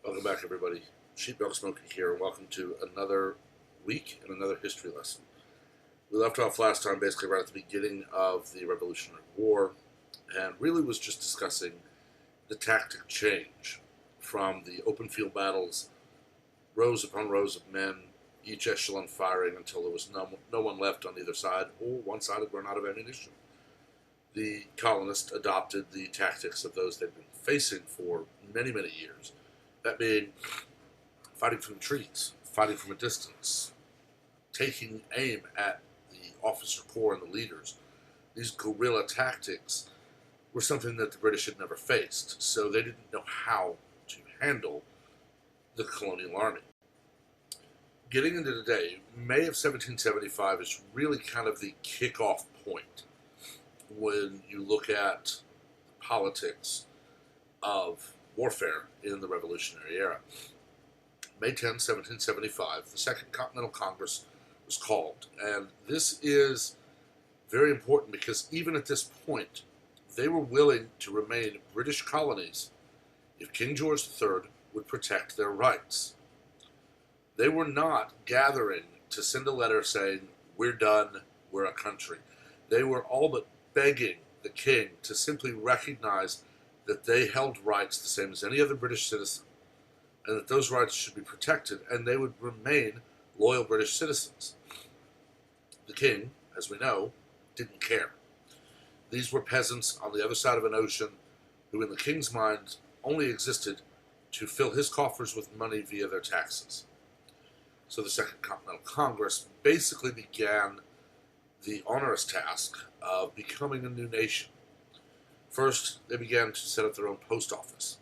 Welcome back, everybody. Sheepdog Smoking here, and welcome to another week and another history lesson. We left off last time basically right at the beginning of the Revolutionary War, and really was just discussing the tactic change from the open field battles, rows upon rows of men, each echelon firing until there was no one left on either side, or one side had run out of ammunition. The colonists adopted the tactics of those they'd been facing for many, many years. That being fighting from the trees, fighting from a distance, taking aim at the officer corps and the leaders. These guerrilla tactics were something that the British had never faced, so they didn't know how to handle the colonial army. Getting into today, May of 1775 is really kind of the kickoff point when you look at the politics of warfare in the Revolutionary era. May 10, 1775, the Second Continental Congress was called. And this is very important because even at this point, they were willing to remain British colonies if King George III would protect their rights. They were not gathering to send a letter saying, "We're done, we're a country." They were all but begging the king to simply recognize that they held rights the same as any other British citizen, and that those rights should be protected, and they would remain loyal British citizens. The king, as we know, didn't care. These were peasants on the other side of an ocean who, in the king's mind, only existed to fill his coffers with money via their taxes. So the Second Continental Congress basically began the onerous task of becoming a new nation. First, they began to set up their own post office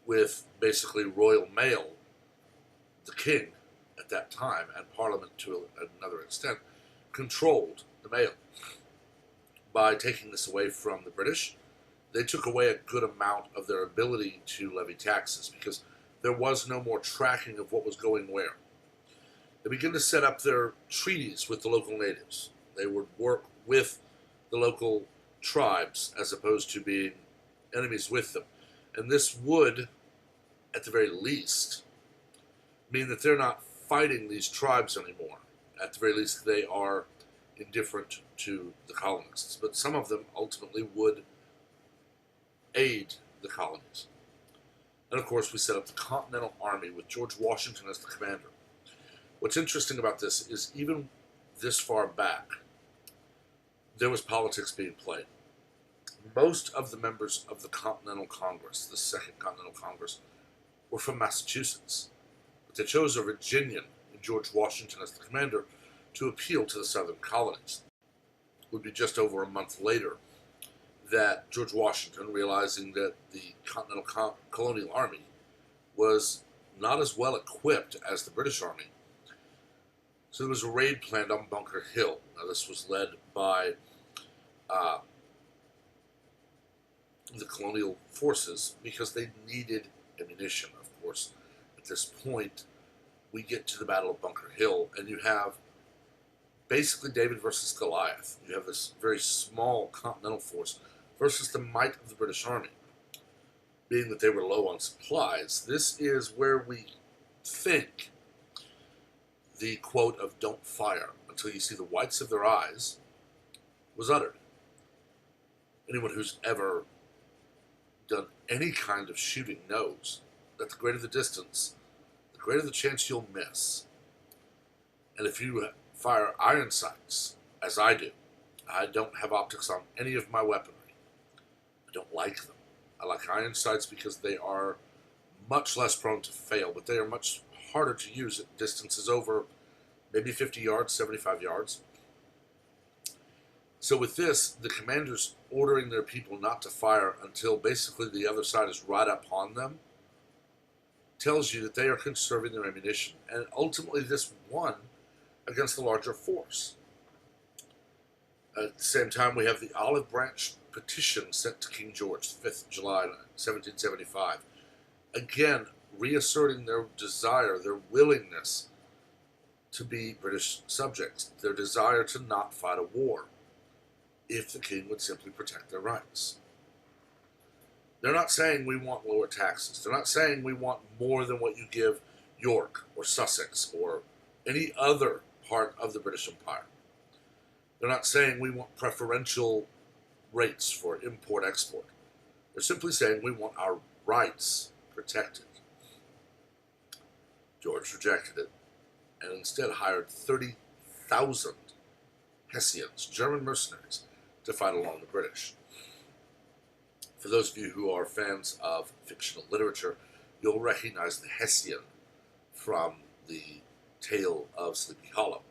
with basically royal mail. The king, at that time, and Parliament to another extent, controlled the mail. By taking this away from the British, they took away a good amount of their ability to levy taxes because there was no more tracking of what was going where. They began to set up their treaties with the local natives. They would work with the local tribes as opposed to being enemies with them. And this would, at the very least, mean that they're not fighting these tribes anymore. At the very least, they are indifferent to the colonists. But some of them ultimately would aid the colonies. And of course, we set up the Continental Army with George Washington as the commander. What's interesting about this is even this far back, there was politics being played. Most of the members of the Continental Congress, the Second Continental Congress, were from Massachusetts. But they chose a Virginian in George Washington as the commander to appeal to the southern colonies. It would be just over a month later that George Washington, realizing that the Continental Colonial Army was not as well equipped as the British Army, so there was a raid planned on Bunker Hill. Now, this was led by the colonial forces because they needed ammunition, of course. At this point, we get to the Battle of Bunker Hill, and you have basically David versus Goliath. You have this very small Continental force versus the might of the British Army. Being that they were low on supplies, this is where we think the quote of "don't fire until you see the whites of their eyes" was uttered. Anyone who's ever done any kind of shooting knows that the greater the distance, the greater the chance you'll miss. And if you fire iron sights, as I do, I don't have optics on any of my weaponry. I don't like them. I like iron sights because they are much less prone to fail, but they are much harder to use at distances over maybe 50 yards, 75 yards. So with this, the commanders ordering their people not to fire until basically the other side is right upon them tells you that they are conserving their ammunition. And ultimately this won against the larger force. At the same time, we have the Olive Branch petition sent to King George, 5th July 1775. Again, reasserting their desire, their willingness to be British subjects, their desire to not fight a war if the king would simply protect their rights. They're not saying we want lower taxes. They're not saying we want more than what you give York or Sussex or any other part of the British Empire. They're not saying we want preferential rates for import-export. They're simply saying we want our rights protected. George rejected it and instead hired 30,000 Hessians, German mercenaries, to fight along the British. For those of you who are fans of fictional literature, you'll recognize the Hessian from the tale of Sleepy Hollow.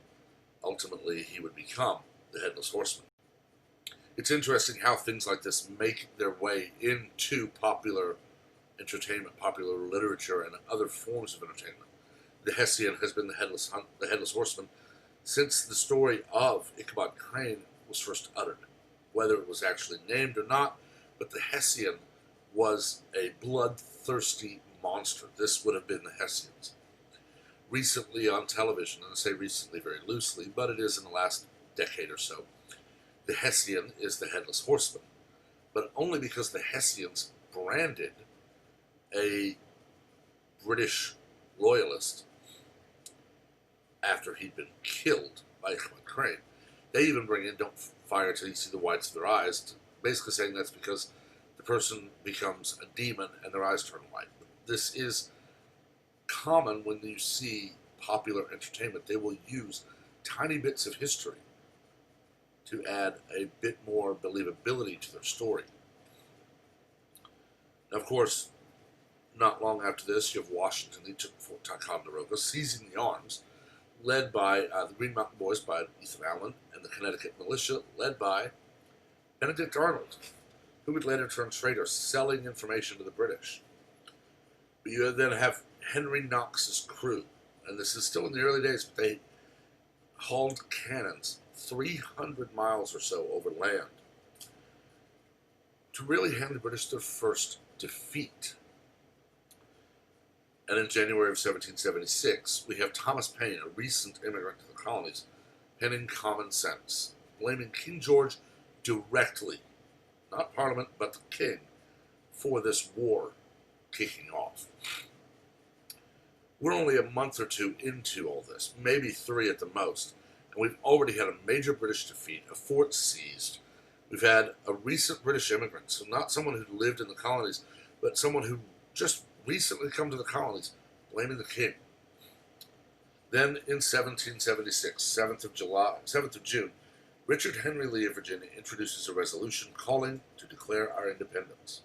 Ultimately, he would become the Headless Horseman. It's interesting how things like this make their way into popular entertainment, popular literature, and other forms of entertainment. The Hessian has been the Headless Horseman since the story of Ichabod Crane was first uttered. Whether it was actually named or not, but the Hessian was a bloodthirsty monster. This would have been the Hessians. Recently on television, and I say recently very loosely, but it is in the last decade or so, the Hessian is the Headless Horseman, but only because the Hessians branded a British loyalist after he'd been killed by Ichabod Crane. They even bring in "don't fire till you see the whites of their eyes," basically saying that's because the person becomes a demon and their eyes turn white. This is common when you see popular entertainment. They will use tiny bits of history to add a bit more believability to their story. Now, of course, not long after this, you have Washington. He took Fort Ticonderoga, seizing the arms, led by the Green Mountain Boys by Ethan Allen, and the Connecticut Militia, led by Benedict Arnold, who would later turn traitor, selling information to the British. But you then have Henry Knox's crew, and this is still in the early days, but they hauled cannons 300 miles or so over land to really hand the British their first defeat. And in January of 1776, we have Thomas Paine, a recent immigrant to the colonies, penning Common Sense, blaming King George directly, not Parliament, but the King, for this war kicking off. We're only a month or two into all this, maybe 3 at the most, and we've already had a major British defeat, a fort seized. We've had a recent British immigrant, so not someone who lived in the colonies, but someone who just recently come to the colonies, blaming the King. Then in 1776, 7th of June, Richard Henry Lee of Virginia introduces a resolution calling to declare our independence.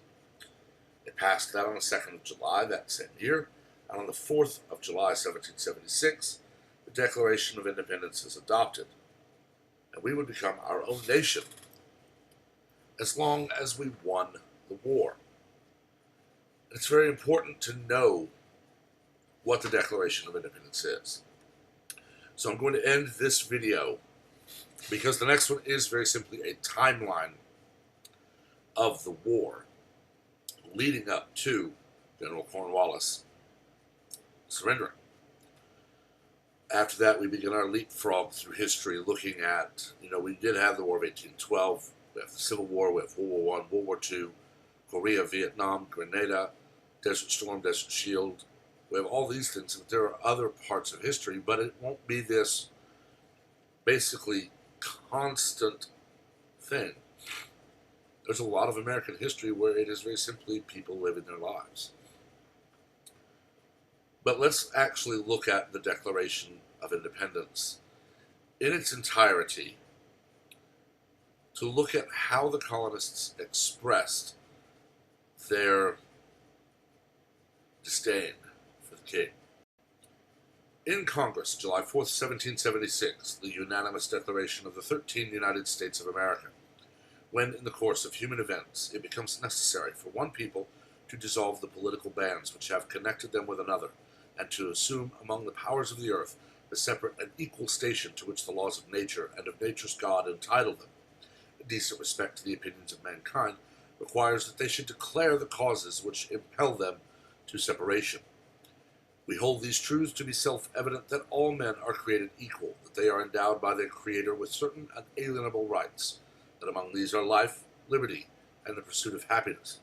It passed that on the 2nd of July that same year, and on the 4th of July, 1776, the Declaration of Independence is adopted, and we would become our own nation as long as we won the war. It's very important to know what the Declaration of Independence is. So I'm going to end this video because the next one is very simply a timeline of the war leading up to General Cornwallis surrendering. After that, we begin our leapfrog through history looking at, we did have the War of 1812, we have the Civil War, we have World War I, World War II, Korea, Vietnam, Grenada, Desert Storm, Desert Shield. We have all these things, but there are other parts of history, but it won't be this basically constant thing. There's a lot of American history where it is very simply people living their lives. But let's actually look at the Declaration of Independence in its entirety to look at how the colonists expressed their disdain for the King. In Congress, July 4th, 1776, the unanimous declaration of the 13 United States of America, when in the course of human events it becomes necessary for one people to dissolve the political bands which have connected them with another, and to assume among the powers of the earth the separate and equal station to which the laws of nature and of nature's God entitle them. A decent respect to the opinions of mankind requires that they should declare the causes which impel them to separation. We hold these truths to be self-evident that all men are created equal, that they are endowed by their Creator with certain unalienable rights, that among these are life, liberty, and the pursuit of happiness,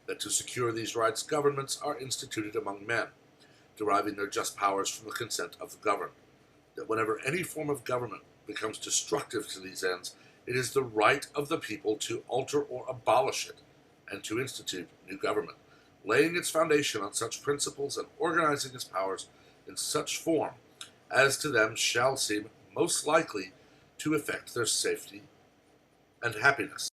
that to secure these rights governments are instituted among men, deriving their just powers from the consent of the governed, that whenever any form of government becomes destructive to these ends, it is the right of the people to alter or abolish it, and to institute new government, laying its foundation on such principles and organizing its powers in such form as to them shall seem most likely to effect their safety and happiness.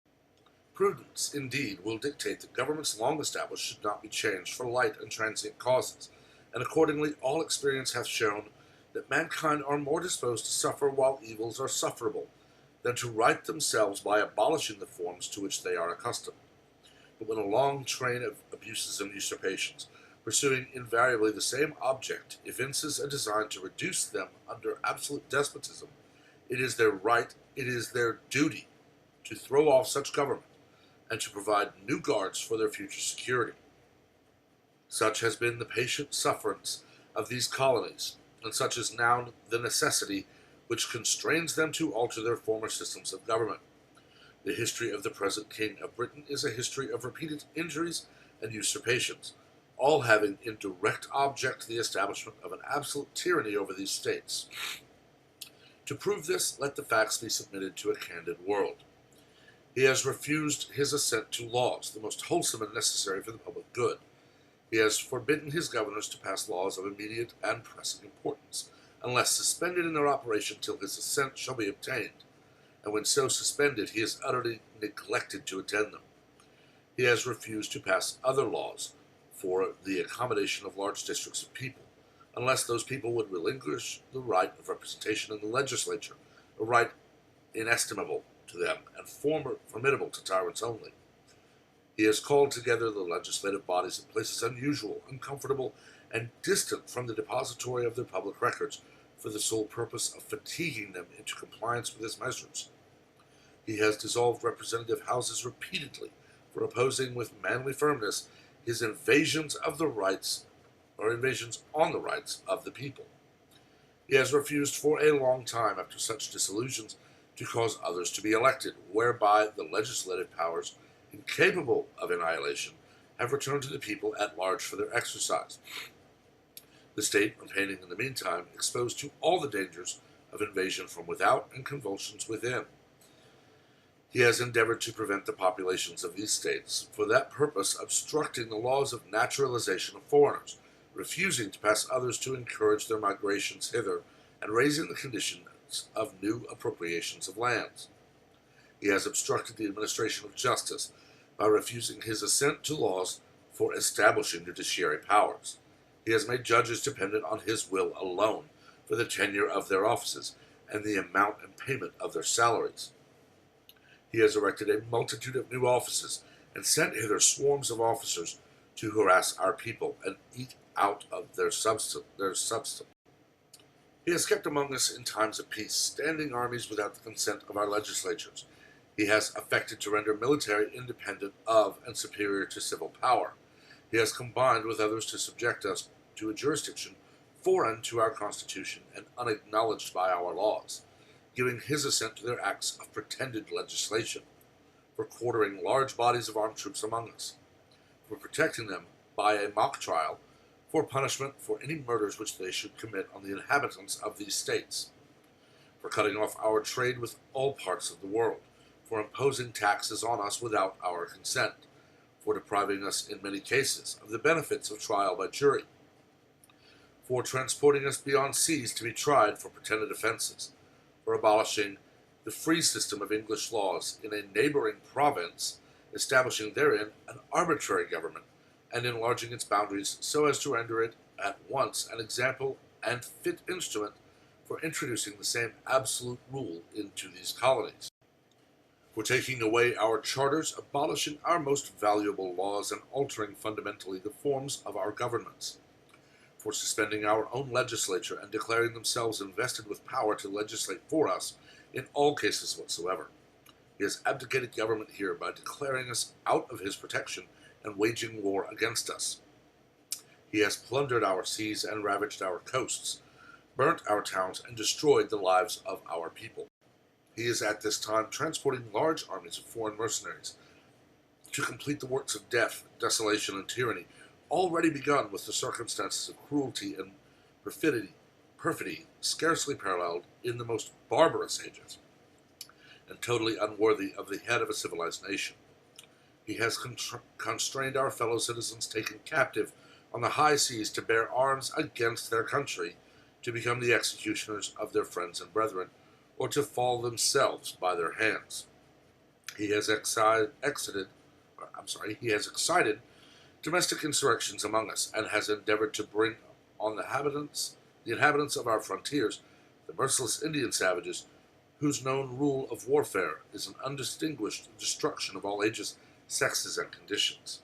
Prudence, indeed, will dictate that governments long established should not be changed for light and transient causes, and accordingly all experience hath shown that mankind are more disposed to suffer while evils are sufferable, than to right themselves by abolishing the forms to which they are accustomed. But when a long train of abuses and usurpations, pursuing invariably the same object, evinces a design to reduce them under absolute despotism, it is their right, it is their duty, to throw off such government, and to provide new guards for their future security. Such has been the patient sufferance of these colonies, and such is now the necessity which constrains them to alter their former systems of government. The history of the present King of Britain is a history of repeated injuries and usurpations, all having in direct object the establishment of an absolute tyranny over these states. To prove this, let the facts be submitted to a candid world. He has refused his assent to laws, the most wholesome and necessary for the public good. He has forbidden his governors to pass laws of immediate and pressing importance, unless suspended in their operation till his assent shall be obtained, and when so suspended he has utterly neglected to attend them. He has refused to pass other laws for the accommodation of large districts of people, unless those people would relinquish the right of representation in the legislature, a right inestimable to them and formidable to tyrants only. He has called together the legislative bodies in places unusual, uncomfortable, and distant from the depository of their public records, for the sole purpose of fatiguing them into compliance with his measures. He has dissolved representative houses repeatedly for opposing with manly firmness his invasions of the rights, or invasions on the rights of the people. He has refused for a long time, after such dissolutions, to cause others to be elected, whereby the legislative powers, incapable of annihilation, have returned to the people at large for their exercise. The state remaining in the meantime exposed to all the dangers of invasion from without and convulsions within. He has endeavored to prevent the populations of these states, for that purpose obstructing the laws of naturalization of foreigners, refusing to pass others to encourage their migrations hither, and raising the conditions of new appropriations of lands. He has obstructed the administration of justice by refusing his assent to laws for establishing judiciary powers. He has made judges dependent on his will alone for the tenure of their offices and the amount and payment of their salaries. He has erected a multitude of new offices and sent hither swarms of officers to harass our people and eat out of their substance. He has kept among us in times of peace standing armies without the consent of our legislatures. He has affected to render military independent of and superior to civil power. He has combined with others to subject us to a jurisdiction foreign to our Constitution and unacknowledged by our laws, giving his assent to their acts of pretended legislation, for quartering large bodies of armed troops among us, for protecting them by a mock trial, for punishment for any murders which they should commit on the inhabitants of these states, for cutting off our trade with all parts of the world, for imposing taxes on us without our consent, for depriving us in many cases of the benefits of trial by jury, for transporting us beyond seas to be tried for pretended offenses, for abolishing the free system of English laws in a neighboring province, establishing therein an arbitrary government, and enlarging its boundaries so as to render it at once an example and fit instrument for introducing the same absolute rule into these colonies, for taking away our charters, abolishing our most valuable laws, and altering fundamentally the forms of our governments, for suspending our own legislature and declaring themselves invested with power to legislate for us in all cases whatsoever. He has abdicated government here by declaring us out of his protection and waging war against us. He has plundered our seas and ravaged our coasts, burnt our towns, and destroyed the lives of our people. He is at this time transporting large armies of foreign mercenaries to complete the works of death, desolation, and tyranny, already begun with the circumstances of cruelty and perfidy scarcely paralleled in the most barbarous ages, and totally unworthy of the head of a civilized nation. He has constrained our fellow citizens taken captive on the high seas to bear arms against their country, to become the executioners of their friends and brethren, or to fall themselves by their hands. He has excited domestic insurrections among us, and has endeavored to bring on the inhabitants of our frontiers, the merciless Indian savages, whose known rule of warfare is an undistinguished destruction of all ages, sexes, and conditions.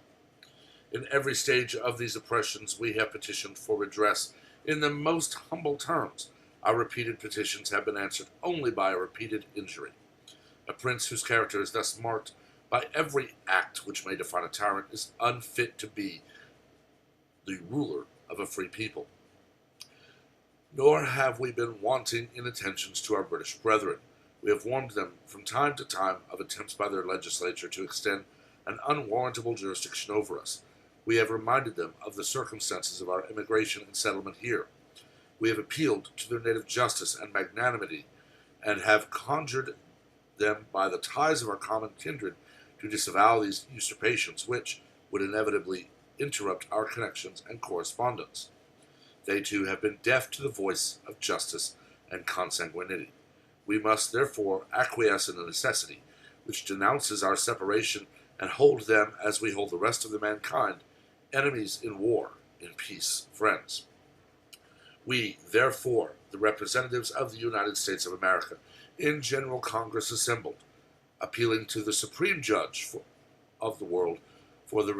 In every stage of these oppressions we have petitioned for redress in the most humble terms. Our repeated petitions have been answered only by a repeated injury. A prince whose character is thus marked by every act which may define a tyrant is unfit to be the ruler of a free people. Nor have we been wanting in attentions to our British brethren. We have warned them from time to time of attempts by their legislature to extend an unwarrantable jurisdiction over us. We have reminded them of the circumstances of our immigration and settlement here. We have appealed to their native justice and magnanimity, and have conjured them by the ties of our common kindred to disavow these usurpations, which would inevitably interrupt our connections and correspondence. They too have been deaf to the voice of justice and consanguinity. We must therefore acquiesce in the necessity which denounces our separation, and hold them, as we hold the rest of the mankind, enemies in war, in peace friends. We, therefore, the representatives of the United States of America, in General Congress assembled, appealing to the Supreme Judge of the world for the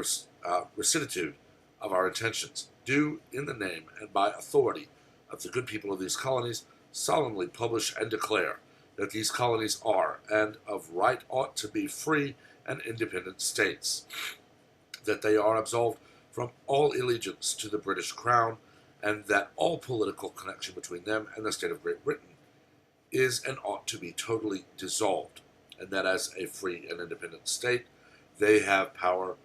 rectitude of our intentions, do, in the name and by authority of the good people of these colonies, solemnly publish and declare that these colonies are, and of right ought to be, free and independent states, that they are absolved from all allegiance to the British Crown, and that all political connection between them and the state of Great Britain is and ought to be totally dissolved, and that as a free and independent state they have power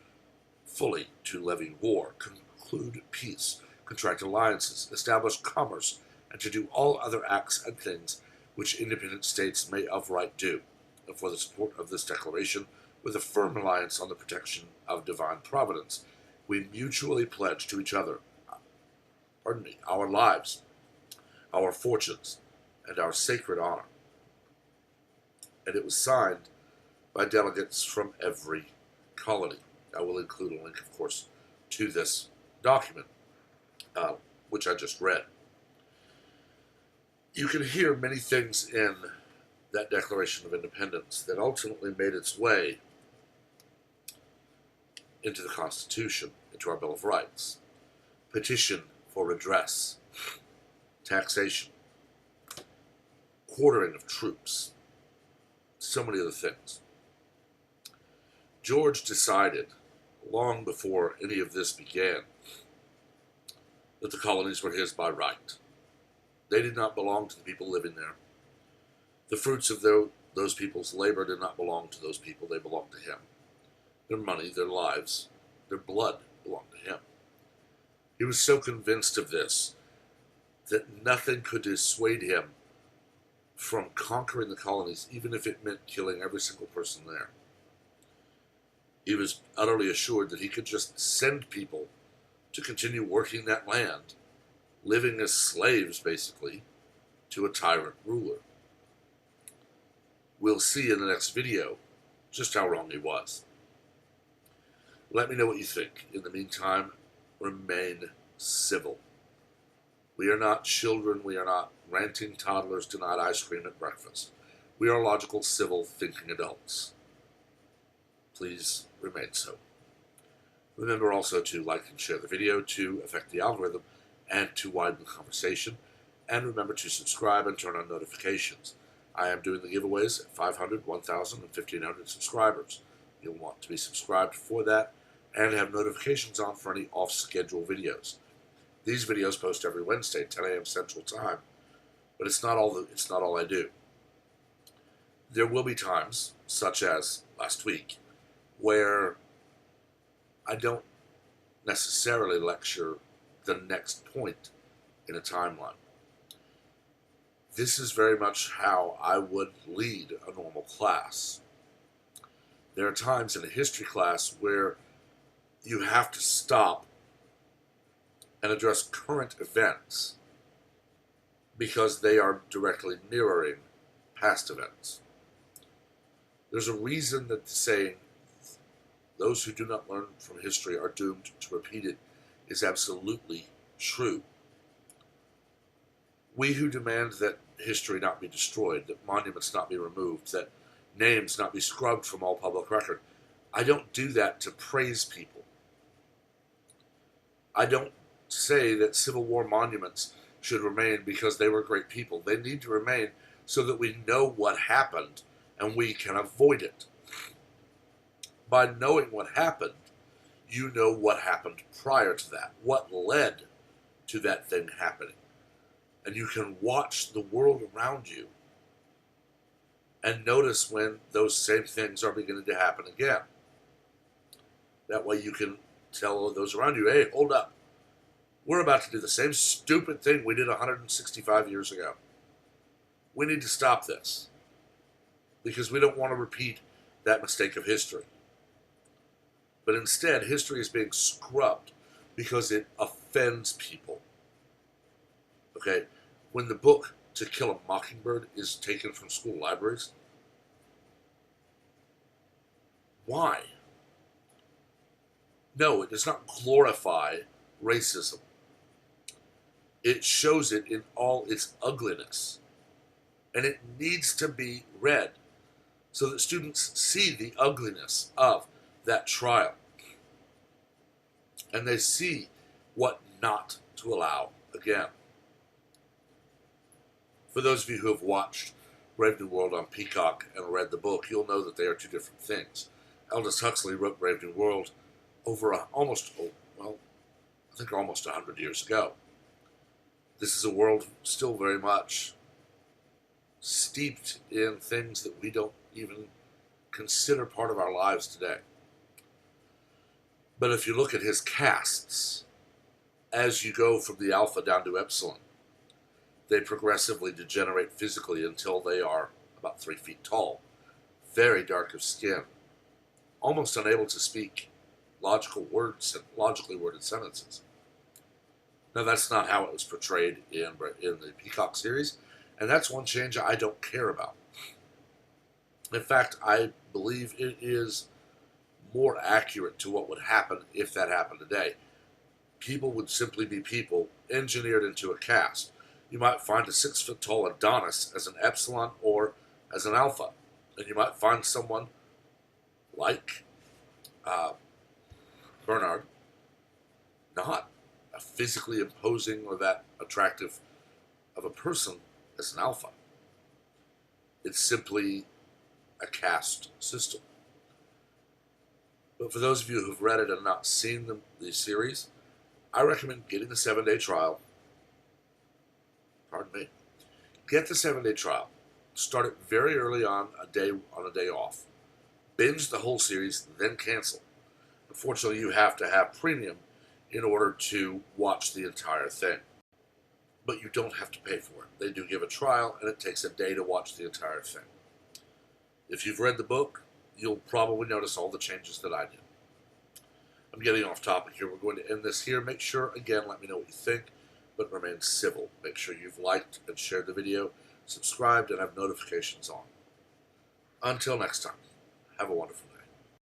fully to levy war, conclude peace, contract alliances, establish commerce, and to do all other acts and things which independent states may of right do. And for the support of this declaration, with a firm reliance on the protection of divine providence, we mutually pledge to each other, our lives, our fortunes, and our sacred honor. And it was signed by delegates from every colony. I will include a link, of course, to this document, which I just read. You can hear many things in that Declaration of Independence that ultimately made its way into the Constitution, into our Bill of Rights. Petition for redress, taxation, quartering of troops, so many other things. George decided, long before any of this began, that the colonies were his by right. They did not belong to the people living there. The fruits of those people's labor did not belong to those people. They belonged to him. Their money, their lives, their blood belonged to him. He was so convinced of this that nothing could dissuade him from conquering the colonies, even if it meant killing every single person there. He was utterly assured that he could just send people to continue working that land, living as slaves, basically, to a tyrant ruler. We'll see in the next video just how wrong he was. Let me know what you think. In the meantime, remain civil. We are not children. We are not ranting toddlers denied ice cream at breakfast. We are logical, civil, thinking adults. Please remain so. Remember also to like and share the video to affect the algorithm and to widen the conversation. And remember to subscribe and turn on notifications. I am doing the giveaways at 500, 1,000, and 1,500 subscribers. You'll want to be subscribed for that and have notifications on for any off-schedule videos. These videos post every Wednesday at 10 a.m. Central Time, but it's not all I do. There will be times, such as last week, where I don't necessarily lecture the next point in a timeline. This is very much how I would lead a normal class. There are times in a history class where you have to stop and address current events because they are directly mirroring past events. There's a reason that the saying, those who do not learn from history are doomed to repeat it, is absolutely true. We who demand that history not be destroyed, that monuments not be removed, that names not be scrubbed from all public record, I don't do that to praise people. I don't say that Civil War monuments should remain because they were great people. They need to remain so that we know what happened and we can avoid it. By knowing what happened, you know what happened prior to that, what led to that thing happening. And you can watch the world around you and notice when those same things are beginning to happen again. That way you can tell those around you, hey, hold up. We're about to do the same stupid thing we did 165 years ago. We need to stop this because we don't want to repeat that mistake of history. But instead, history is being scrubbed because it offends people. Okay? When the book To Kill a Mockingbird is taken from school libraries, why? No, it does not glorify racism. It shows it in all its ugliness. And it needs to be read so that students see the ugliness of that trial. And they see what not to allow again. For those of you who have watched Brave New World on Peacock and read the book, you'll know that they are two different things. Aldous Huxley wrote Brave New World over almost 100 years ago. This is a world still very much steeped in things that we don't even consider part of our lives today. But if you look at his castes, as you go from the alpha down to epsilon, they progressively degenerate physically until they are about 3 feet tall, very dark of skin, almost unable to speak logical words and logically worded sentences. Now, that's not how it was portrayed in the Peacock series, and that's one change I don't care about. In fact, I believe it is more accurate to what would happen if that happened today. People would simply be people engineered into a caste. You might find a 6 foot tall Adonis as an epsilon or as an alpha, and you might find someone like Bernard, not a physically imposing or that attractive of a person as an alpha. It's simply a caste system. But for those of you who've read it and not seen the series, I recommend getting the 7-day trial. Pardon me. Get the 7-day trial. Start it very early on a day off. Binge the whole series, then cancel. Unfortunately, you have to have premium in order to watch the entire thing. But you don't have to pay for it. They do give a trial, and it takes a day to watch the entire thing. If you've read the book, you'll probably notice all the changes that I did. I'm getting off topic here. We're going to end this here. Make sure, again, let me know what you think, but remain civil. Make sure you've liked and shared the video, subscribed, and have notifications on. Until next time, have a wonderful day.